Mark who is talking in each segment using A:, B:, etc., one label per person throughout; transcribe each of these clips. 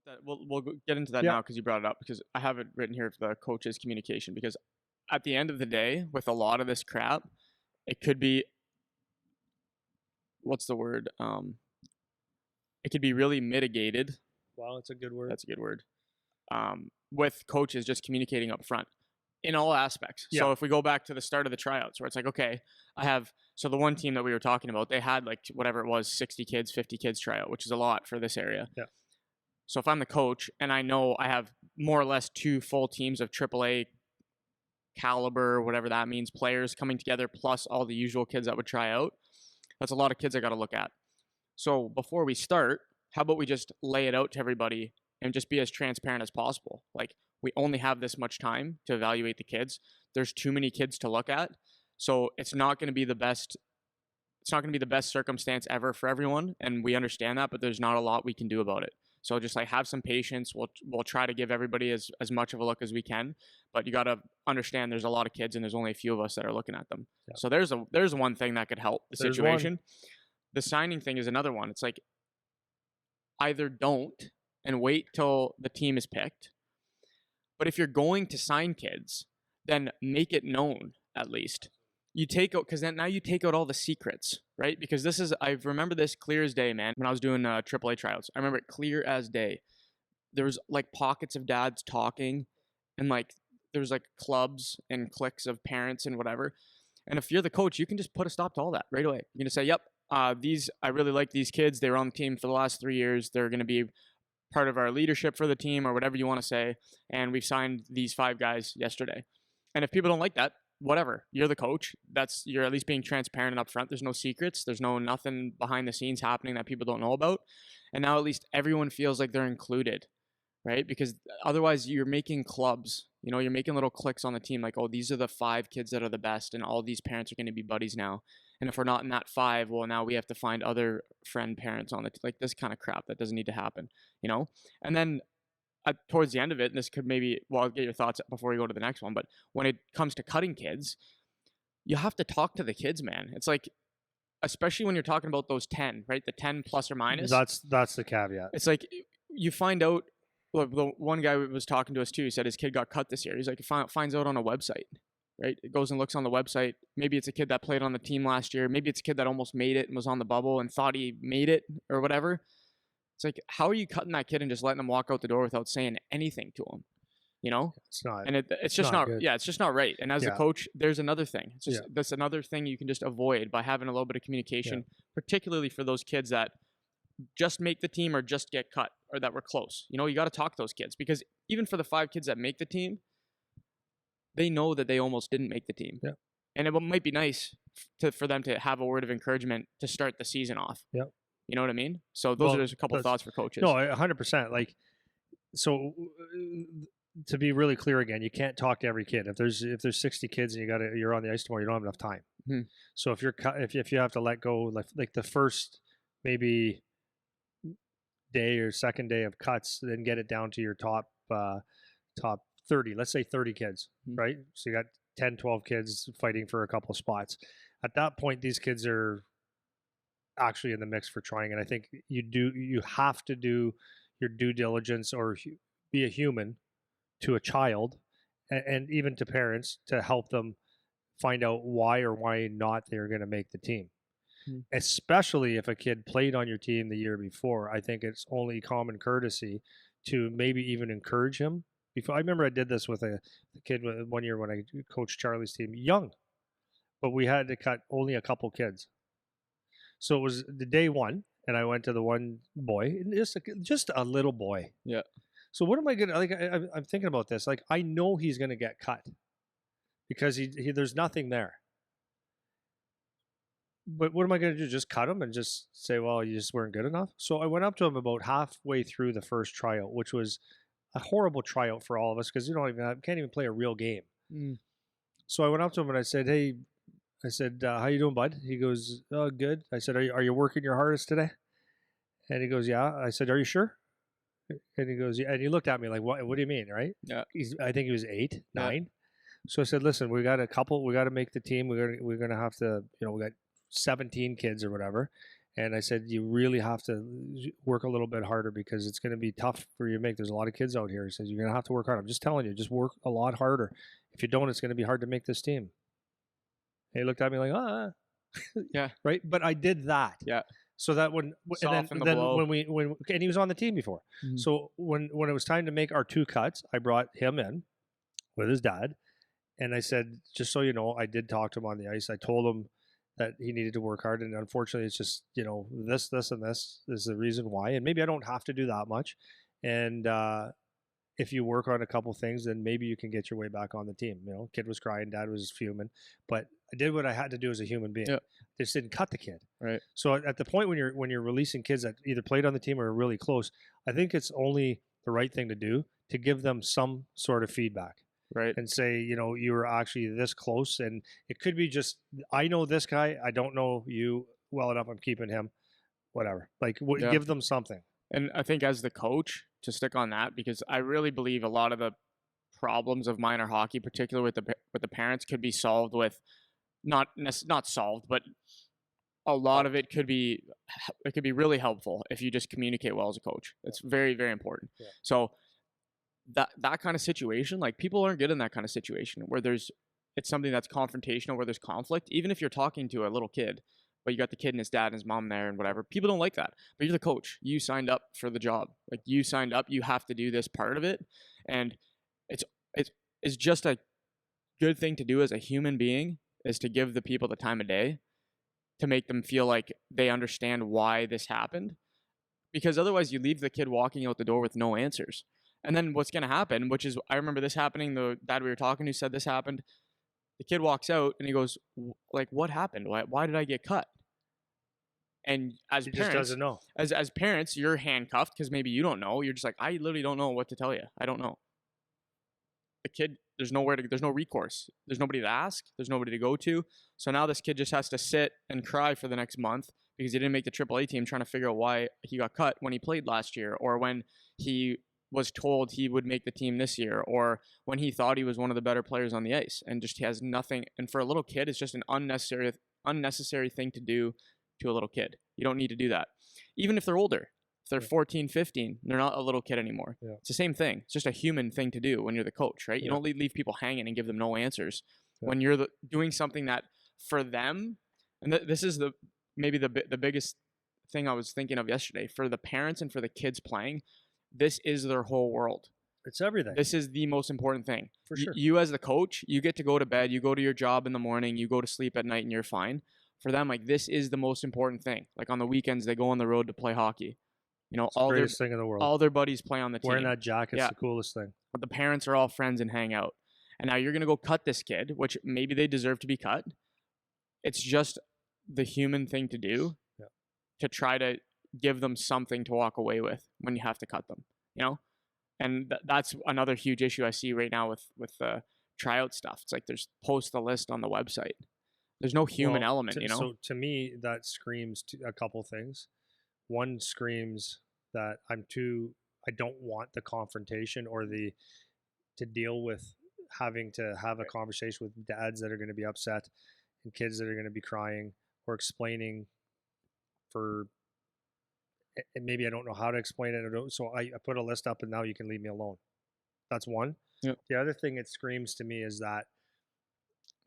A: That we'll get into that
B: Yeah.
A: now because you brought it up, because I have it written here for the coaches communication, because at the end of the day with a lot of this crap, it could be, what's the word, it could be really mitigated.
B: Wow, that's a good word.
A: That's a good word. With coaches just communicating up front in all aspects.
B: Yeah.
A: So if we go back to the start of the tryouts, where it's like, okay, so the one team that we were talking about, they had like whatever it was, 60 kids, 50 kids tryout, which is a lot for this area.
B: Yeah.
A: So if I'm the coach and I know I have more or less 2 full teams of AAA caliber, whatever that means, players coming together, plus all the usual kids that would try out, that's a lot of kids I got to look at. So before we start, how about we just lay it out to everybody and just be as transparent as possible? Like, we only have this much time to evaluate the kids. There's too many kids to look at. So it's not going to be the best circumstance ever for everyone, and we understand that, but there's not a lot we can do about it. So just like have some patience. We'll try to give everybody as much of a look as we can, but you got to understand there's a lot of kids and there's only a few of us that are looking at them. Yeah. So there's one thing that could help the situation. The signing thing is another one. It's like, either don't and wait till the team is picked. But if you're going to sign kids, then make it known at least. You take out, because then now you take out all the secrets, right? Because I remember this clear as day, man. When I was doing AAA tryouts, I remember it clear as day. There was like pockets of dads talking, and like there's like clubs and cliques of parents and whatever. And if you're the coach, you can just put a stop to all that right away. You can just say, "Yep, I really like these kids. They were on the team for the last 3 years. They're going to be part of our leadership for the team," or whatever you want to say. And we've signed these 5 guys yesterday. And if people don't like that, whatever. You're the coach. You're at least being transparent and upfront. There's no secrets. There's nothing behind the scenes happening that people don't know about. And now at least everyone feels like they're included, right? Because otherwise you're making clubs. You're making little cliques on the team, like, oh, these are the 5 kids that are the best, and all these parents are going to be buddies now. And if we're not in that 5, well, now we have to find other friend parents on like this kind of crap that doesn't need to happen, And then towards the end of it, and this could I'll get your thoughts before we go to the next one, but when it comes to cutting kids, you have to talk to the kids, man. It's like, especially when you're talking about those 10, right? The 10 plus or minus.
B: That's the caveat.
A: It's like, you find out, well, the one guy was talking to us too, he said his kid got cut this year. He's like, finds out on a website, right? It goes and looks on the website. Maybe it's a kid that played on the team last year. Maybe it's a kid that almost made it and was on the bubble and thought he made it or whatever. It's like, how are you cutting that kid and just letting him walk out the door without saying anything to him?
B: It's not.
A: And it's just not.
B: Good.
A: Yeah, it's just not right. And as a coach, there's another thing. It's just that's another thing you can just avoid by having a little bit of communication, particularly for those kids that just make the team or just get cut or that were close. You got to talk to those kids, because even for the 5 kids that make the team, they know that they almost didn't make the team.
B: Yeah.
A: And it might be nice for them to have a word of encouragement to start the season off.
B: Yeah.
A: You know what I mean? So those are just a couple of thoughts for coaches.
B: No, 100%. Like, so to be really clear again, you can't talk to every kid. If there's 60 kids and you're on the ice tomorrow, you don't have enough time.
A: Mm-hmm.
B: So if you have to let go, like the first maybe day or second day of cuts, then get it down to your top 30. Let's say 30 kids, right? So you got 10, 12 kids fighting for a couple of spots. At that point, these kids are actually in the mix for trying, and I think you have to do your due diligence or be a human to a child and even to parents to help them find out why or why not they're going to make the team. Especially if a kid played on your team the year before. I think it's only common courtesy to maybe even encourage him. I remember I did this with a kid one year when I coached Charlie's team, young, but we had to cut only a couple kids. So it was the day one, and I went to the one boy, just a little boy.
A: Yeah.
B: So what am I gonna like? I'm thinking about this. Like, I know he's gonna get cut because there's nothing there. But what am I gonna do? Just cut him and just say, well, you just weren't good enough? So I went up to him about halfway through the first tryout, which was a horrible tryout for all of us because can't even play a real game. So I went up to him and I said, "Hey." I said, how you doing, bud? He goes, oh, good. I said, are you working your hardest today? And he goes, yeah. I said, are you sure? And he goes, yeah. And he looked at me like, what do you mean, right?
A: Yeah.
B: I think he was 8, 9. So I said, listen, we got to make the team. We're going to have to, we got 17 kids or whatever. And I said, you really have to work a little bit harder because it's going to be tough for you to make. There's a lot of kids out here. He says, you're going to have to work hard. I'm just telling you, just work a lot harder. If you don't, it's going to be hard to make this team. And he looked at me like,
A: Yeah.
B: right. But I did that.
A: Yeah.
B: So that
A: Soften the
B: then
A: blow.
B: and he was on the team before.
A: Mhm.
B: So when it was time to make our 2 cuts, I brought him in with his dad. And I said, just so you know, I did talk to him on the ice. I told him that he needed to work hard. And unfortunately, it's just, this, and this is the reason why. And maybe I don't have to do that much. And if you work on a couple things, then maybe you can get your way back on the team. Kid was crying, dad was fuming. But I did what I had to do as a human being.
A: Yeah.
B: Just didn't cut the kid.
A: Right.
B: So at the point when you're releasing kids that either played on the team or are really close, I think it's only the right thing to do to give them some sort of feedback.
A: Right.
B: And say, you were actually this close. And it could be just, I know this guy, I don't know you well enough, I'm keeping him, whatever. Like,
A: Yeah.
B: give them something.
A: And I think as the coach, to stick on that, because I really believe a lot of the problems of minor hockey, particularly with the parents, could be solved with not solved, but a lot of it could be really helpful if you just communicate well as a coach. It's very, very important.
B: Yeah.
A: So that kind of situation, like, people aren't good in that kind of situation where it's something that's confrontational, where there's conflict. Even if you're talking to a little kid, but you got the kid and his dad and his mom there and whatever, people don't like that. But you're the coach. You signed up for the job. Like, you signed up. You have to do this part of it, and it's just a good thing to do as a human being, is to give the people the time of day to make them feel like they understand why this happened. Because otherwise you leave the kid walking out the door with no answers. And then what's going to happen, which is, I remember this happening, the dad we were talking to said this happened. The kid walks out and he goes, like, what happened? Why did I get cut? And as
B: He
A: parents,
B: just doesn't know.
A: As parents, you're handcuffed because maybe you don't know. You're just like, I literally don't know what to tell you. I don't know. The kid, there's no recourse. There's nobody to ask. There's nobody to go to. So now this kid just has to sit and cry for the next month because he didn't make the AAA team, trying to figure out why he got cut when he played last year, or when he was told he would make the team this year, or when he thought he was one of the better players on the ice, and just has nothing. And for a little kid, it's just an unnecessary thing to do to a little kid. You don't need to do that. Even if they're older, if they're 14, 15, they're not a little kid anymore.
B: Yeah.
A: It's the same thing. It's just a human thing to do when you're the coach, right? You
B: Yeah.
A: don't leave people hanging and give them no answers.
B: Yeah.
A: When you're doing something that for them, and this is maybe the biggest thing I was thinking of yesterday, for the parents and for the kids playing, this is their whole world.
B: It's everything.
A: This is the most important thing.
B: For sure.
A: You as the coach, you get to go to bed, you go to your job in the morning, you go to sleep at night, and you're fine. For them, like, this is the most important thing. Like, on the weekends, they go on the road to play hockey.
B: It's the greatest thing in the world.
A: All their buddies play on the team.
B: Wearing that jacket's the coolest thing.
A: But the parents are all friends and hang out. And now you're going to go cut this kid, which maybe they deserve to be cut. It's just the human thing to do, to try to give them something to walk away with when you have to cut them, And that's another huge issue I see right now with the tryout stuff. It's like, there's post the list on the website. There's no human element,
B: So to me, that screams a couple things. One screams that I don't want the confrontation or to deal with having to have a conversation with dads that are going to be upset and kids that are going to be crying or explaining and maybe I don't know how to explain it. So I put a list up and now you can leave me alone. That's one.
A: Yep.
B: The other thing it screams to me is that,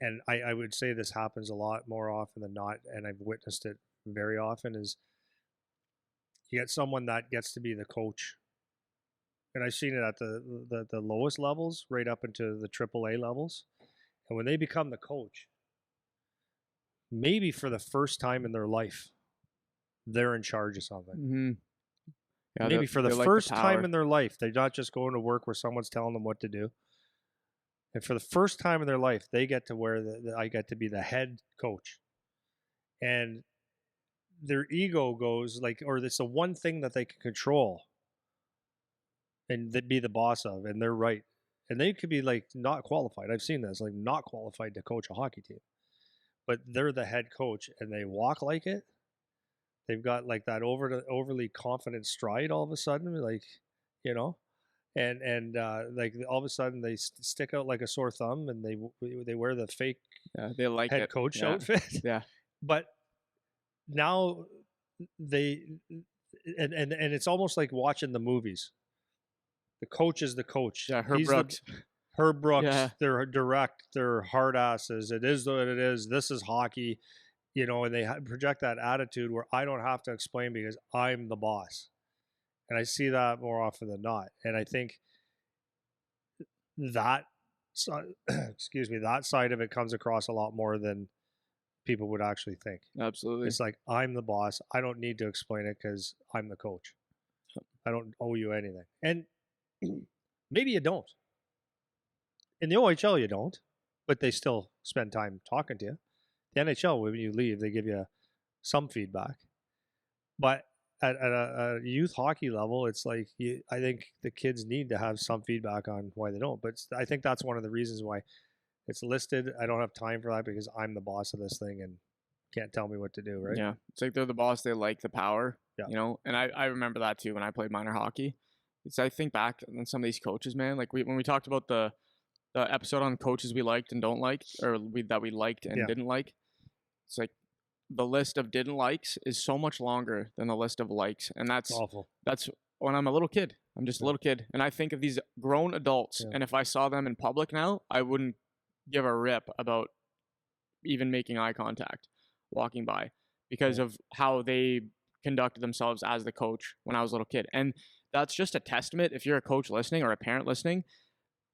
B: and I would say this happens a lot more often than not, and I've witnessed it very often, is you get someone that gets to be the coach. And I've seen it at the lowest levels, right up into the AAA levels. And when they become the coach, maybe for the first time in their life, they're in charge of something.
A: Mm-hmm. Yeah,
B: Maybe for the first time in their life, they're not just going to work where someone's telling them what to do. And for the first time in their life, they get to where I get to be the head coach. And their ego goes or it's the one thing that they can control and be the boss of, and they're right. And they could be not qualified. I've seen this, not qualified to coach a hockey team. But they're the head coach and they walk like it. They've got that overly confident stride all of a sudden, and all of a sudden they stick out like a sore thumb, and they wear the fake
A: they like
B: head
A: it.
B: coach outfit.
A: Yeah.
B: But now they and it's almost like watching the movies. The coach is the coach.
A: Yeah, Herb
B: He's the
A: Brooks.
B: Herb Brooks.
A: Yeah,
B: They're direct. They're hard asses. It is what it is. This is hockey, and they project that attitude where I don't have to explain because I'm the boss, and I see that more often than not. And I think that excuse me, that side of it comes across a lot more than people would actually think.
A: absolutely.
B: It's like I'm the boss. I don't need to explain it because I'm the coach. I don't owe you anything. And maybe you don't. In the OHL, you don't, but they still spend time talking to you. The NHL, when you leave, they give you some feedback. But at a youth hockey level, it's like I think the kids need to have some feedback on why they don't. But I think that's one of the reasons why it's listed. I don't have time for that because I'm the boss of this thing and can't tell me what to do, right?
A: Yeah, it's like they're the boss. They like the power.
B: Yeah.
A: And I remember that too when I played minor hockey. It's I think back on some of these coaches, man. Like when we talked about the episode on coaches we liked and don't like, or that we liked and
B: Yeah.
A: didn't like. It's like the list of didn't likes is so much longer than the list of likes, and
B: It's awful.
A: that's when I'm a little kid. I'm just a
B: Yeah.
A: little kid, and I think of these grown adults,
B: Yeah.
A: and if I saw them in public now, I wouldn't give a rip about even making eye contact walking by because
B: Yeah.
A: of how they conducted themselves as the coach when I was a little kid. And that's just a testament. If you're a coach listening or a parent listening,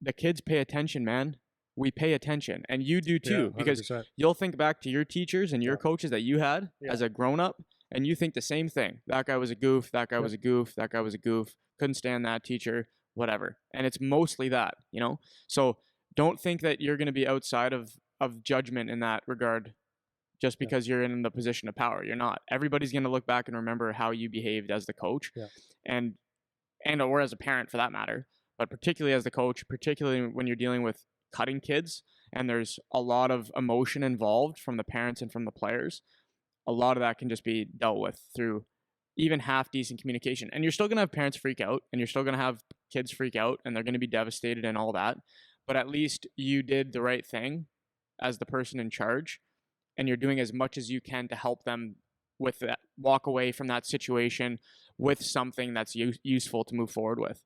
A: the kids pay attention, man. We pay attention, and you do
B: Yeah,
A: too, because
B: 100%.
A: you'll think back to your teachers and your
B: Yeah.
A: coaches that you had
B: Yeah.
A: as a grown up, and you think the same thing. That guy was a goof. That guy
B: Yep.
A: was a goof. That guy was a goof. Couldn't stand that teacher. Whatever. And it's mostly that, So don't think that you're going to be outside of judgment in that regard, just
B: Yeah.
A: because you're in the position of power. You're not. Everybody's going to look back and remember how you behaved as the coach,
B: Yeah.
A: and or as a parent for that matter. But particularly as the coach, particularly when you're dealing with cutting kids and there's a lot of emotion involved from the parents and from the players, a lot of that can just be dealt with through even half decent communication. And you're still going to have parents freak out and you're still going to have kids freak out and they're going to be devastated and all that. But at least you did the right thing as the person in charge, and you're doing as much as you can to help them with that, walk away from that situation with something that's useful to move forward with.